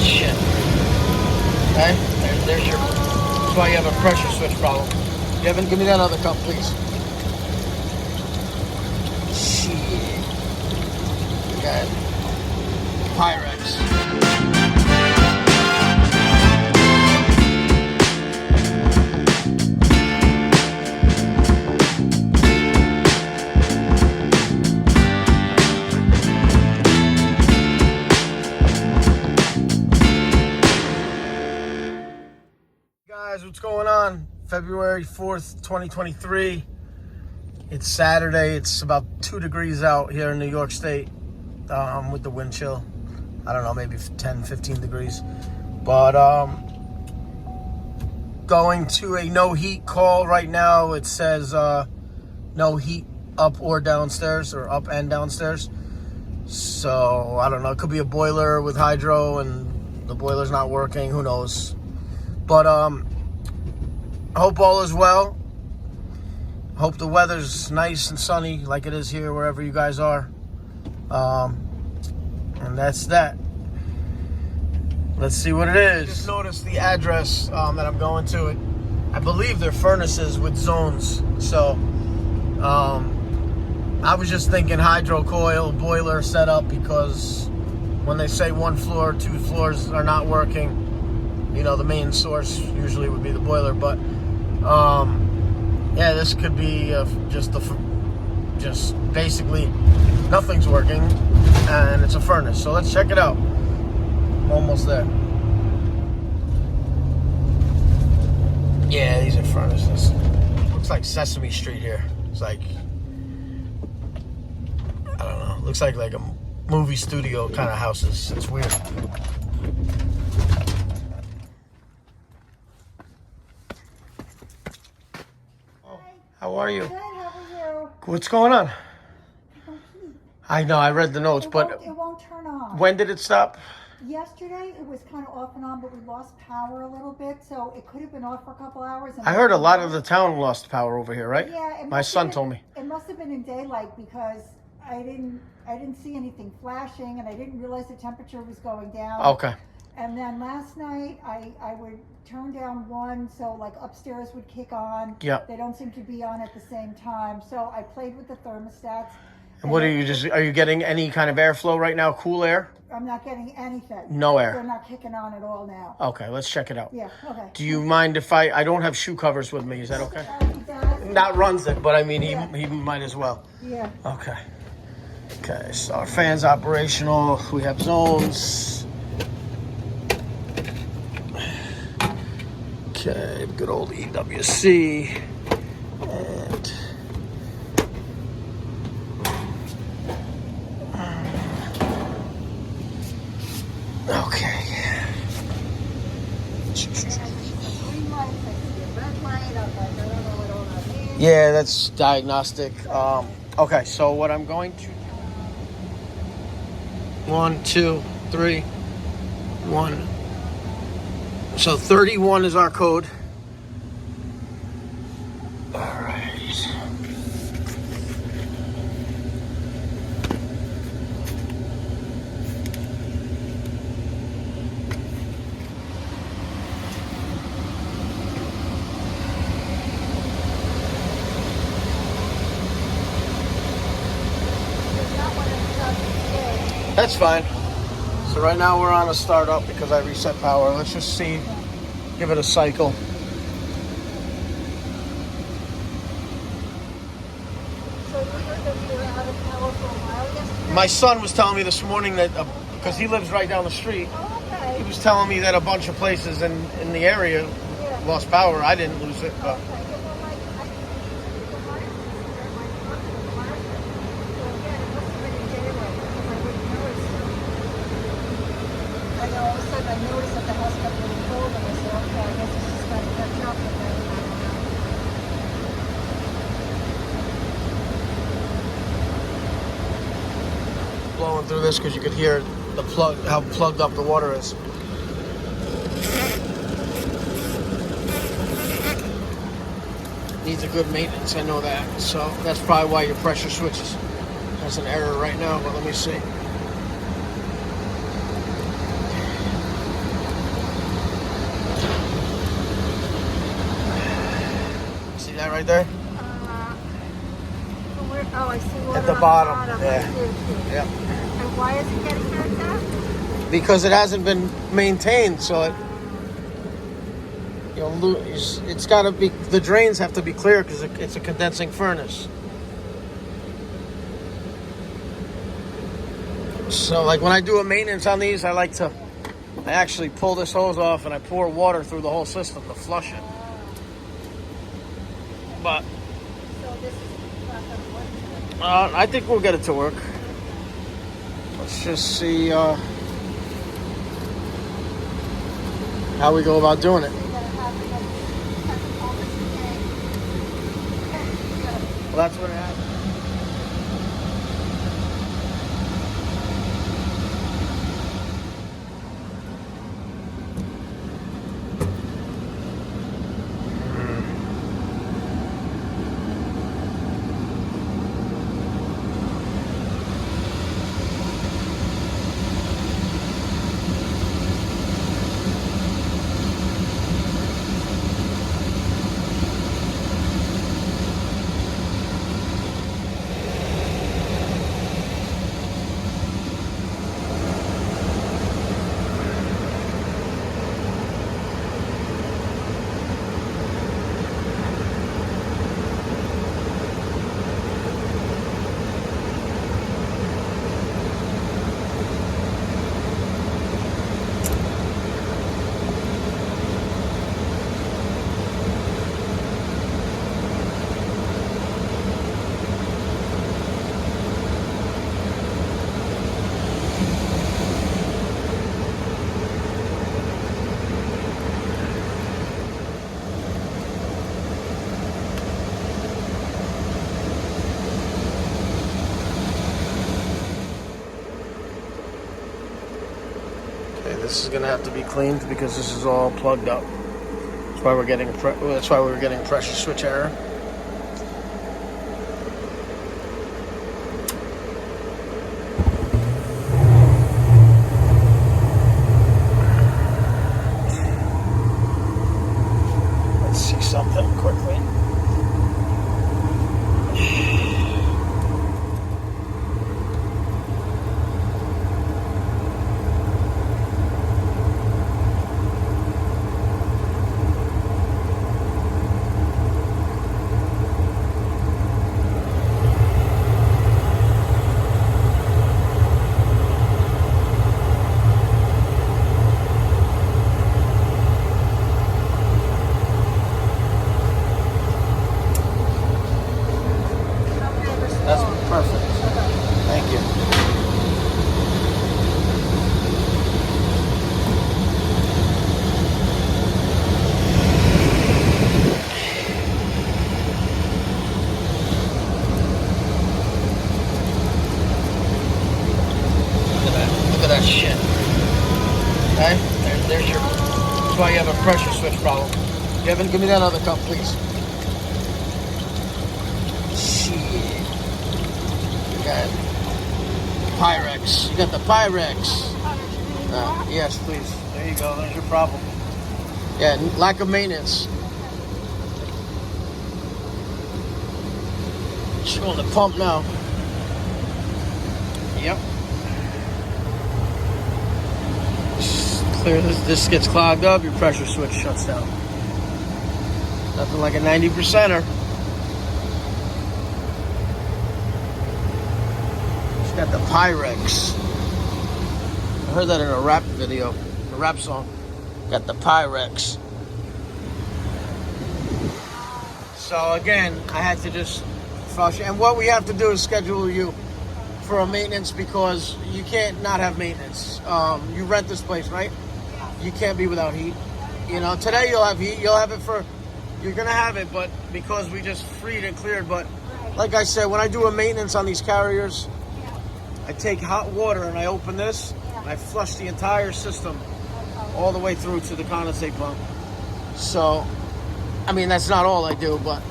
that shit. Okay? There's your... That's why you have a pressure switch problem. Kevin, give me that other cup, please. Shit. Okay. Pyrex. Guys, what's going on? February 4th, 2023. It's Saturday. It's about 2 degrees out here in New York State with the wind chill. I don't know, maybe 10, 15 degrees. But going to a no heat call right now. It says no heat up or downstairs, or up and downstairs. So I don't know. It could be a boiler with hydro and the boiler's not working. Who knows? But I hope all is well. Hope the weather's nice and sunny like it is here wherever you guys are. And that's that. Let's see what it is. Just noticed the address that I'm going to. I believe they're furnaces with zones. So I was just thinking hydro coil boiler setup, because when they say 1 floor, 2 floors are not working, you know, the main source usually would be the boiler. But yeah, this could be just basically nothing's working and it's a furnace. So let's check it out. I'm almost there. Yeah, these are furnaces. Looks like Sesame Street here. It's like, I don't know, looks like a movie studio kind of houses. It's weird. How are you? Good, how are you? What's going on? I know, I read the notes, but it won't turn on. when did it stop? Yesterday it was kind of off and on, but we lost power a little bit, so it could have been off for a couple hours. And I heard a lot of the town lost power over here, right? Yeah, my son told me. It must have been in daylight, because I didn't see anything flashing, and I didn't realize the temperature was going down. Okay. And then last night I would turn down one, so like upstairs would kick on. Yeah. They don't seem to be on at the same time, so I played with the thermostats. And what are you getting any kind of airflow right now? Cool air? I'm not getting anything. No air. They're not kicking on at all now. Okay, let's check it out. Yeah, okay. Do you mind if I don't have shoe covers with me? Is that okay? Not runs it, but I mean, he might as well. Yeah. Okay. Okay, so our fan's operational. We have zones. Okay, good old EWC. And okay. Yeah, that's diagnostic. Okay, so what I'm going to... 1, 2, 3, 1. So 31 is our code. All right. That's fine. So right now we're on a startup because I reset power. Let's just see, give it a cycle. So you heard that we were out of power for a while yesterday? My son was telling me this morning that, because he lives right down the street, Oh, okay. he was telling me that a bunch of places in the area lost power. I didn't lose it, but... Okay. I noticed that the house got really cold, and I said, okay, I guess it's just got to catch up. And then, blowing through this because you could hear the plug, how plugged up the water is. Needs a good maintenance, I know that. So that's probably why your pressure switches. That's an error right now, but let me see. right there? Oh, I see water At the on bottom, I yeah. see, I see. Yeah. And why is it getting hurt now? Because it hasn't been maintained, so it, it's got to be, the drains have to be clear because it's a condensing furnace. So like when I do a maintenance on these, I actually pull this hose off and I pour water through the whole system to flush it. But So this is not going to work. I think we'll get it to work. Let's just see how we go about doing it. So you're going to have all this again. Well, that's what it happens. This is gonna have to be cleaned because this is all plugged up. That's why we're getting pressure switch error. Let's see something quickly. That's perfect. Thank you. Look at that shit. Okay? There's your. That's why you have a pressure switch problem. Kevin, give me that other cup, please. Shit. You got Pyrex. You got the Pyrex. Yes, please. There you go. There's your problem. Yeah, lack of maintenance. Showing the pump now. Yep. Just clear this. This gets clogged up. Your pressure switch shuts down. Nothing like a 90%er. Got the Pyrex. I heard that in a rap video, a rap song. Got the Pyrex. So again, I had to just flush. And what we have to do is schedule you for a maintenance because you can't not have maintenance. You rent this place, right? You can't be without heat. You know, today you'll have heat. You'll have it you're gonna have it, but because we just freed and cleared. But like I said, when I do a maintenance on these carriers, I take hot water and I open this and I flush the entire system all the way through to the condensate pump. So, I mean, that's not all I do, but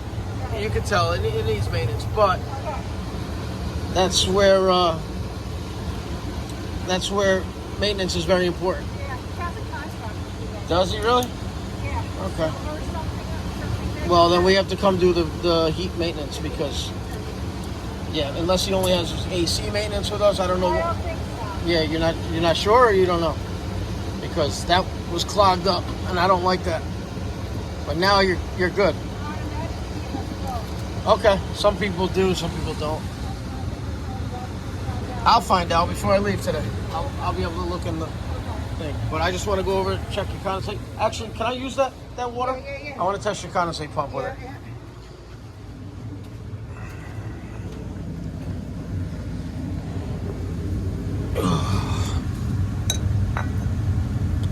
you can tell it needs maintenance. But that's where maintenance is very important. Yeah, he has a contract with you guys. Does he really? Yeah. Okay. Or something Well, then we have to come do the heat maintenance because, yeah, unless he only has AC maintenance with us, I don't know. I don't think so. Yeah, you're not sure, or you don't know, because that was clogged up, and I don't like that. But now you're good. Okay, some people do, some people don't. I'll find out before I leave today. I'll be able to look in the thing. But I just want to go over and check your condensate. Actually, can I use that water? Yeah. I want to test your condensate pump with it.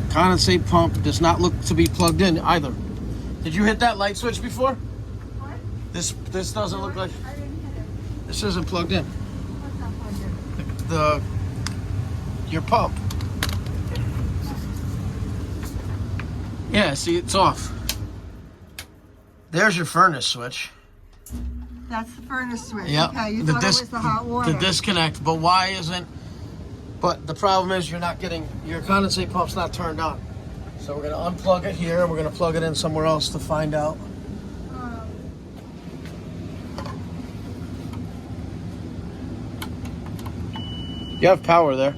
Condensate pump does not look to be plugged in either. Did you hit that light switch before? What? This doesn't look like. I didn't hit it. This isn't plugged in. What's not plugged in? Your pump. Yeah, see, it's off. There's your furnace switch. That's the furnace switch. Yep. Okay, you thought it was the hot water. The disconnect, but why isn't? But the problem is you're not getting your condensate pump's not turned on. So we're gonna unplug it here. We're gonna plug it in somewhere else to find out. You have power there.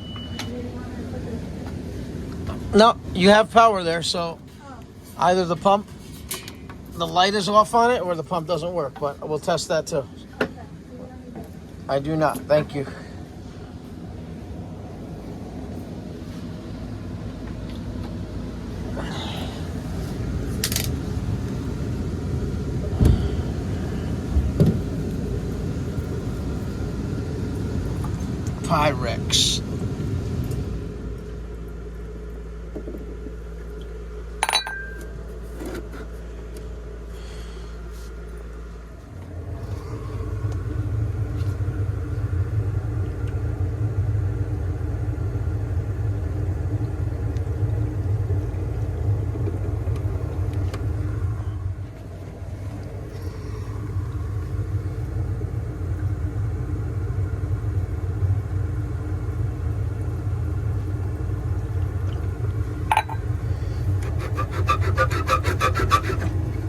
No, you have power there, so either the pump, the light is off on it, or the pump doesn't work, but we'll test that too. I do not, thank you. Pyrex.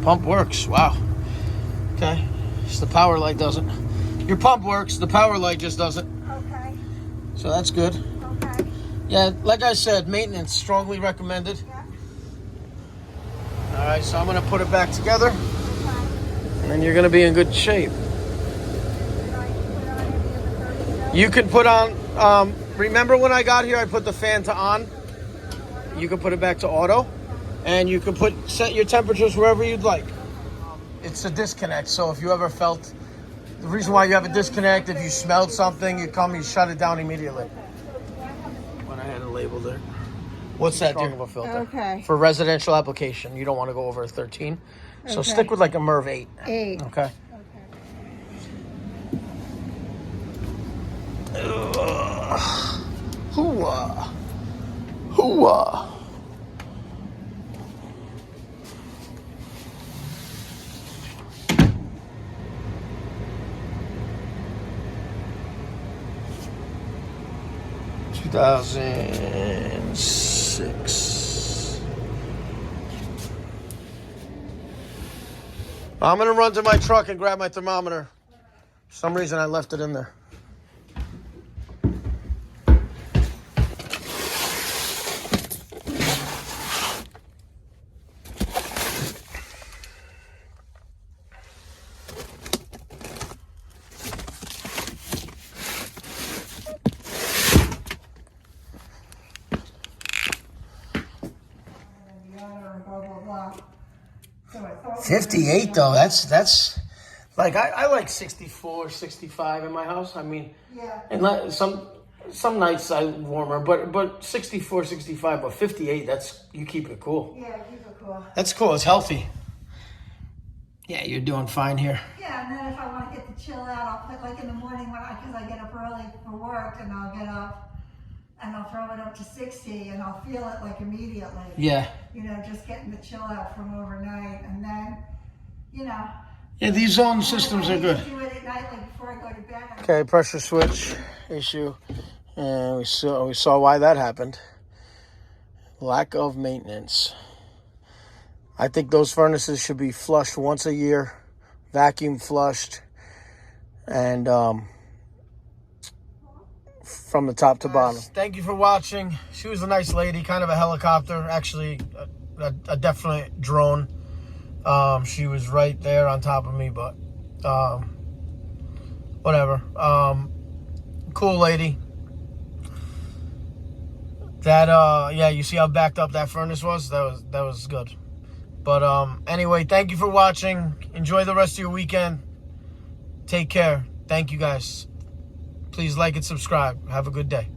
Pump works. Wow. Okay. Just the power light doesn't. Your pump works. The power light just doesn't. Okay. So that's good. Okay. Yeah, like I said, maintenance strongly recommended. Yeah. All right, so I'm going to put it back together, Okay. and then you're going to be in good shape. Did I put on any of the thermostat? You can put on, remember when I got here, I put the fan to on? You can put it back to auto, and you can set your temperatures wherever you'd like. It's a disconnect, so if you ever felt, the reason why you have a disconnect, if you smelled something, you shut it down immediately. When I had it labeled there. What's that, dear? Of a filter. Okay. For residential application, you don't want to go over 13. So Okay. stick with like a MERV 8. 8. Okay. Hooah. Hooah. Two 2006. I'm gonna run to my truck and grab my thermometer. For some reason I left it in there. Blah, blah, blah. So I thought 58 though, that's like I like 64, 65 in my house. I mean, Yeah. and some nights I warmer, but 64, 65, but 58, that's, you keep it cool. Yeah, keep it cool. That's cool, it's healthy. Yeah, you're doing fine here. Yeah, and then if I want to get the chill out, I'll put like in the morning because I get up early for work, and I'll get up and I'll throw it up to 60, and I'll feel it like immediately. Yeah. You know, just getting the chill out from overnight, and then, you know. Yeah, these zone systems are good. I do it at night, like before I go to bed. Okay, pressure switch issue. And we saw why that happened. Lack of maintenance. I think those furnaces should be flushed once a year, vacuum flushed, and from the top to bottom. Thank you for watching. She was a nice lady, kind of a helicopter, actually a definite drone. She was right there on top of me, but whatever. Cool lady. That yeah, you see how backed up that furnace was? That was good. But anyway, thank you for watching. Enjoy the rest of your weekend. Take care. Thank you guys. Please like and subscribe. Have a good day.